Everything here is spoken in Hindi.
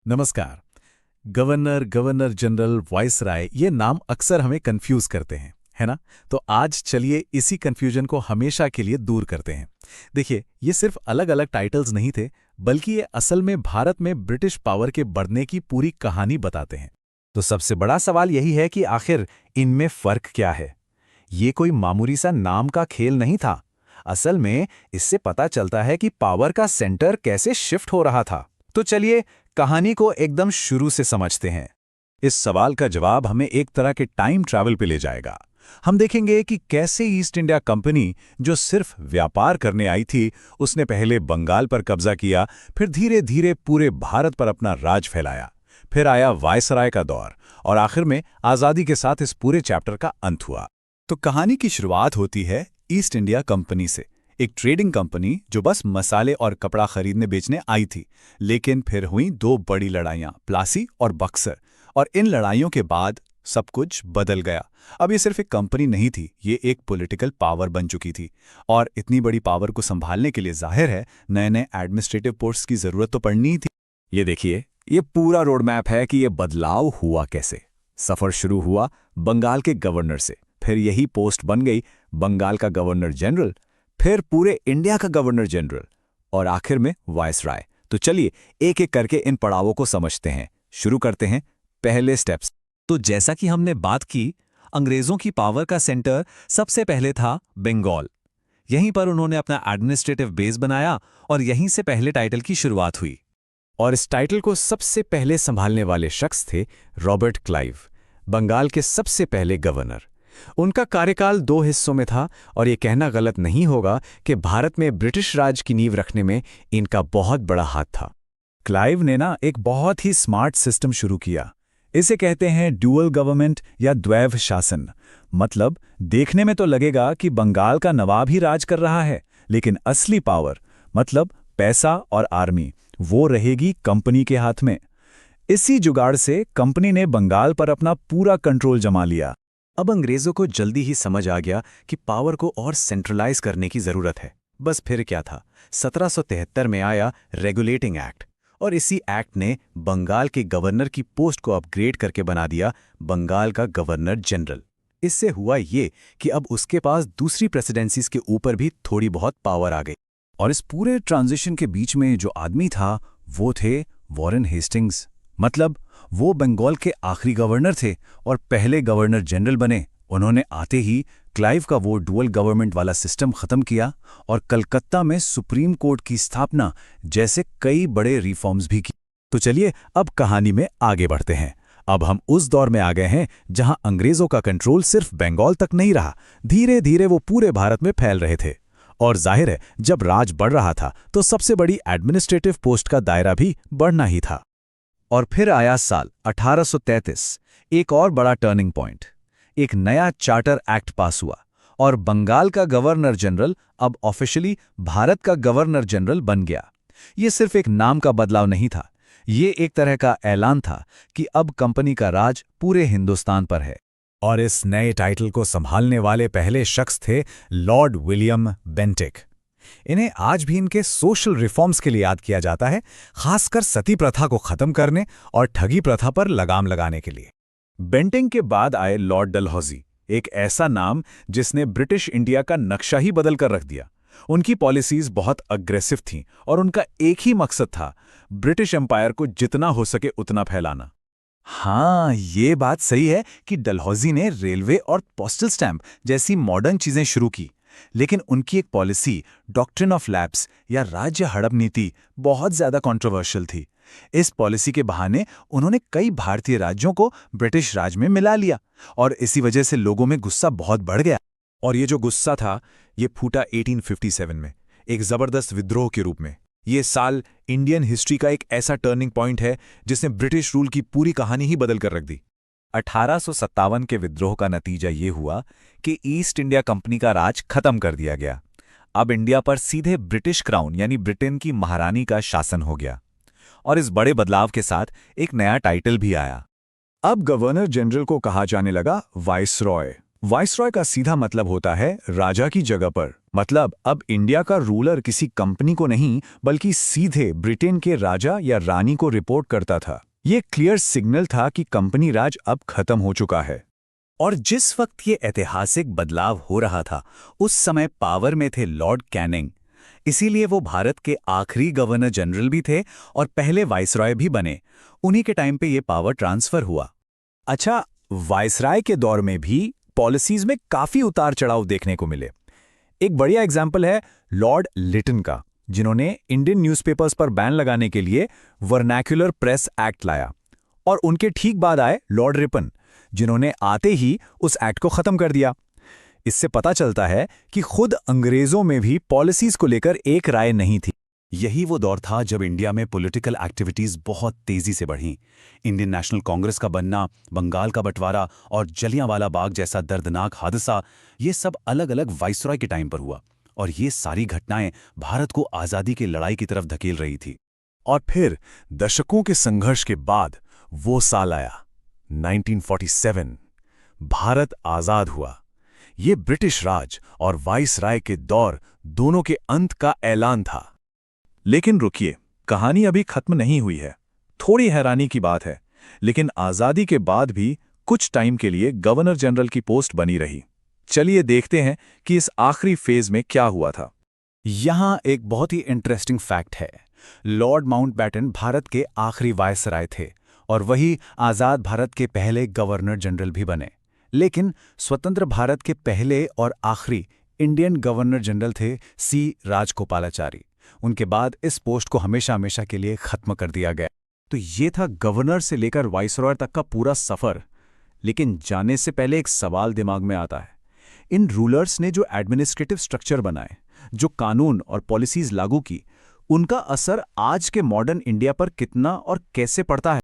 नमस्कार। गवर्नर, गवर्नर जनरल, वाइसराय ये नाम अक्सर हमें कंफ्यूज करते हैं, है ना? तो आज चलिए इसी कंफ्यूजन को हमेशा के लिए दूर करते हैं। देखिए, ये सिर्फ अलग-अलग टाइटल्स नहीं थे, बल्कि ये असल में भारत में ब्रिटिश पावर के बढ़ने की पूरी कहानी बताते हैं। तो सबसे बड़ा सवाल यही है कि आखिर इनमें फर्क क्या है। ये कोई मामूली सा नाम का खेल नहीं था। असल में इससे पता चलता है कि पावर का सेंटर कैसे शिफ्ट हो रहा था। तो चलिए कहानी को एकदम शुरू से समझते हैं। इस सवाल का जवाब हमें एक तरह के टाइम ट्रैवल पे ले जाएगा। हम देखेंगे कि कैसे ईस्ट इंडिया कंपनी, जो सिर्फ व्यापार करने आई थी, उसने पहले बंगाल पर कब्जा किया, फिर धीरे धीरे पूरे भारत पर अपना राज फैलाया। फिर आया वायसराय का दौर और आखिर में आज़ादी के साथ इस पूरे चैप्टर का अंत हुआ। तो कहानी की शुरुआत होती है ईस्ट इंडिया कंपनी से, एक ट्रेडिंग कंपनी जो बस मसाले और कपड़ा खरीदने बेचने आई थी। लेकिन फिर हुई दो बड़ी लड़ाइयां, प्लासी और बक्सर, और इन लड़ाइयों के बाद सब कुछ बदल गया। अब ये सिर्फ एक कंपनी नहीं थी, ये एक पॉलिटिकल पावर बन चुकी थी। और इतनी बड़ी पावर को संभालने के लिए जाहिर है नए नए एडमिनिस्ट्रेटिव पोस्ट्स की जरूरत तो पड़नी ही थी। ये देखिए, ये पूरा रोड मैप है कि ये बदलाव हुआ कैसे। सफर शुरू हुआ बंगाल के गवर्नर से, फिर यही पोस्ट बन गई बंगाल का गवर्नर जनरल, फिर पूरे इंडिया का गवर्नर जनरल, और आखिर में वायसराय। तो चलिए एक एक करके इन पड़ावों को समझते हैं। शुरू करते हैं पहले स्टेप्स। तो जैसा कि हमने बात की, अंग्रेजों की पावर का सेंटर सबसे पहले था बंगाल। यहीं पर उन्होंने अपना एडमिनिस्ट्रेटिव बेस बनाया और यहीं से पहले टाइटल की शुरुआत हुई। और इस टाइटल को सबसे पहले संभालने वाले शख्स थे रॉबर्ट क्लाइव, बंगाल के सबसे पहले गवर्नर। उनका कार्यकाल 2 हिस्सों में था और ये कहना गलत नहीं होगा कि भारत में ब्रिटिश राज की नींव रखने में इनका बहुत बड़ा हाथ था। क्लाइव ने एक बहुत ही स्मार्ट सिस्टम शुरू किया। इसे कहते हैं ड्यूअल गवर्नमेंट या द्वैव शासन। मतलब देखने में तो लगेगा कि बंगाल का नवाब ही राज कर रहा है, लेकिन असली पावर, मतलब पैसा और आर्मी, वो रहेगी कंपनी के हाथ में। इसी जुगाड़ से कंपनी ने बंगाल पर अपना पूरा कंट्रोल जमा लिया। अब अंग्रेजों को जल्दी ही समझ आ गया कि पावर को और सेंट्रलाइज करने की जरूरत है। बस फिर क्या था, 1773 में आया रेगुलेटिंग एक्ट, और इसी एक्ट ने बंगाल के गवर्नर की पोस्ट को अपग्रेड करके बना दिया बंगाल का गवर्नर जनरल। इससे हुआ ये कि अब उसके पास दूसरी प्रेसिडेंसीज के ऊपर भी थोड़ी बहुत पावर आ गई। और इस पूरे ट्रांजिशन के बीच में जो आदमी था वो थे वॉरेन हेस्टिंग्स। मतलब वो बंगाल के आखिरी गवर्नर थे और पहले गवर्नर जनरल बने। उन्होंने आते ही क्लाइव का वो डुअल गवर्नमेंट वाला सिस्टम खत्म किया और कलकत्ता में सुप्रीम कोर्ट की स्थापना जैसे कई बड़े रिफॉर्म्स भी की। तो चलिए अब कहानी में आगे बढ़ते हैं। अब हम उस दौर में आ गए हैं जहां अंग्रेजों का कंट्रोल सिर्फ बंगाल तक नहीं रहा, धीरे धीरे वो पूरे भारत में फैल रहे थे। और जाहिर है जब राज बढ़ रहा था तो सबसे बड़ी एडमिनिस्ट्रेटिव पोस्ट का दायरा भी बढ़ना ही था। और फिर आया साल 1833, एक और बड़ा टर्निंग पॉइंट। एक नया चार्टर एक्ट पास हुआ और बंगाल का गवर्नर जनरल अब ऑफिशियली भारत का गवर्नर जनरल बन गया। ये सिर्फ एक नाम का बदलाव नहीं था, ये एक तरह का ऐलान था कि अब कंपनी का राज पूरे हिंदुस्तान पर है। और इस नए टाइटल को संभालने वाले पहले शख्स थे लॉर्ड विलियम बेंटिक। इन्हें आज भी इनके सोशल रिफॉर्म्स के लिए याद किया जाता है, खासकर सती प्रथा को खत्म करने और ठगी प्रथा पर लगाम लगाने के लिए। बेंटिंग के बाद आए लॉर्ड डलहौजी, एक ऐसा नाम जिसने ब्रिटिश इंडिया का नक्शा ही बदल कर रख दिया। उनकी पॉलिसीज बहुत अग्रेसिव थीं और उनका एक ही मकसद था, ब्रिटिश एम्पायर को जितना हो सके उतना फैलाना। हाँ, ये बात सही है कि डलहौजी ने रेलवे और पोस्टल स्टैंप जैसी मॉडर्न चीजें शुरू की, लेकिन उनकी एक पॉलिसी, डॉक्ट्रिन ऑफ लैप्स या राज्य हड़प नीति, बहुत ज्यादा कंट्रोवर्शियल थी। इस पॉलिसी के बहाने उन्होंने कई भारतीय राज्यों को ब्रिटिश राज में मिला लिया और इसी वजह से लोगों में गुस्सा बहुत बढ़ गया। और ये जो गुस्सा था ये फूटा 1857 में, एक जबरदस्त विद्रोह के रूप में। ये साल इंडियन हिस्ट्री का एक ऐसा टर्निंग पॉइंट है जिसने ब्रिटिश रूल की पूरी कहानी ही बदल कर रख दी। 1857 के विद्रोह का नतीजा ये हुआ कि ईस्ट इंडिया कंपनी का राज खत्म कर दिया गया। अब इंडिया पर सीधे ब्रिटिश क्राउन यानी ब्रिटेन की महारानी का शासन हो गया। और इस बड़े बदलाव के साथ एक नया टाइटल भी आया। अब गवर्नर जनरल को कहा जाने लगा वाइसरॉय। वाइसरॉय का सीधा मतलब होता है राजा की जगह पर। मतलब अब इंडिया का रूलर किसी कंपनी को नहीं बल्कि सीधे ब्रिटेन के राजा या रानी को रिपोर्ट करता था। ये क्लियर सिग्नल था कि कंपनी राज अब खत्म हो चुका है। और जिस वक्त ये ऐतिहासिक बदलाव हो रहा था उस समय पावर में थे लॉर्ड कैनिंग। इसीलिए वो भारत के आखिरी गवर्नर जनरल भी थे और पहले वाइसरॉय भी बने। उन्हीं के टाइम पे ये पावर ट्रांसफर हुआ। अच्छा, वाइसराय के दौर में भी पॉलिसीज में काफी उतार चढ़ाव देखने को मिले। एक बढ़िया एग्जाम्पल है लॉर्ड लिटन का, जिन्होंने इंडियन न्यूज़पेपर्स पर बैन लगाने के लिए वर्नैक्युलर प्रेस एक्ट लाया। और उनके ठीक बाद आए लॉर्ड रिपन, जिन्होंने आते ही उस एक्ट को खत्म कर दिया। इससे पता चलता है कि खुद अंग्रेजों में भी पॉलिसीज को लेकर एक राय नहीं थी। यही वो दौर था जब इंडिया में पॉलिटिकल एक्टिविटीज बहुत तेजी से बढ़ीं। इंडियन नेशनल कांग्रेस का बनना, बंगाल का बंटवारा और जलियांवाला बाग जैसा दर्दनाक हादसा, ये सब अलग अलग वाइसरॉय के टाइम पर हुआ। और ये सारी घटनाएं भारत को आज़ादी की लड़ाई की तरफ धकेल रही थी। और फिर दशकों के संघर्ष के बाद वो साल आया 1947। भारत आजाद हुआ। ये ब्रिटिश राज और वाइसराय के दौर दोनों के अंत का ऐलान था। लेकिन रुकिए, कहानी अभी खत्म नहीं हुई है। थोड़ी हैरानी की बात है, लेकिन आज़ादी के बाद भी कुछ टाइम के लिए गवर्नर जनरल की पोस्ट बनी रही। चलिए देखते हैं कि इस आखिरी फेज में क्या हुआ था। यहाँ एक बहुत ही इंटरेस्टिंग फैक्ट है। लॉर्ड माउंटबैटन भारत के आखिरी वायसराय थे और वही आज़ाद भारत के पहले गवर्नर जनरल भी बने। लेकिन स्वतंत्र भारत के पहले और आखिरी इंडियन गवर्नर जनरल थे सी राजगोपालाचारी। उनके बाद इस पोस्ट को हमेशा हमेशा के लिए खत्म कर दिया गया। तो ये था गवर्नर से लेकर वाइसरॉय तक का पूरा सफर। लेकिन जाने से पहले एक सवाल दिमाग में आता है, इन रूलर्स ने जो एडमिनिस्ट्रेटिव स्ट्रक्चर बनाए, जो कानून और पॉलिसीज लागू की, उनका असर आज के मॉडर्न इंडिया पर कितना और कैसे पड़ता है?